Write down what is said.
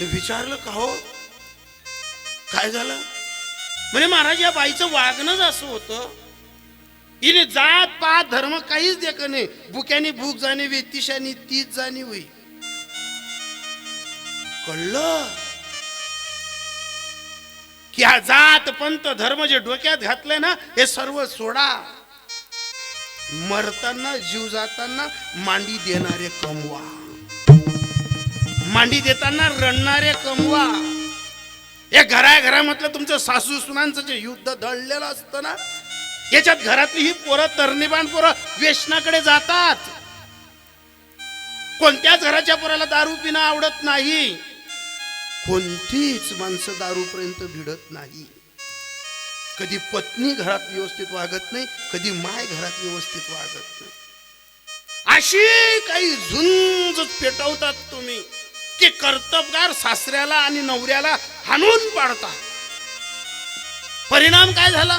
विचारलं का हो काय झालं? म्हणे महाराज या बाईचं वागणंच असं होतं, हिने जात पात धर्म काहीच देख नाही, भुक्यानी भूक जाणे वेतिशानी तीच जाणी होई. कळलं की हा जात पंत धर्म जे डोक्यात घातलंय ना हे सर्व सोडा. मरताना जीव जाताना मांडी देणारे कमवा, मांडी देताना रडणारे कमवा. या घराघरामधलं तुमचं सासू सुनांचं जे युद्ध दळलेलं असतं ना, याच्यात घरातली ही पोरं तरणीबाण पोरं व्यसनाकडे जातात. कोणत्याच घराच्या पोराला दारू पिणं आवडत नाही, कोणतीच माणसं दारूपर्यंत भिडत नाही. कधी पत्नी घरात व्यवस्थित वागत नाही, कधी माय घरात व्यवस्थित वागत नाही. अशी काही झुंज पेटवतात तुम्ही की कर्तबगार सासऱ्याला आणि नवऱ्याला हाणून पाडता. परिणाम काय झाला?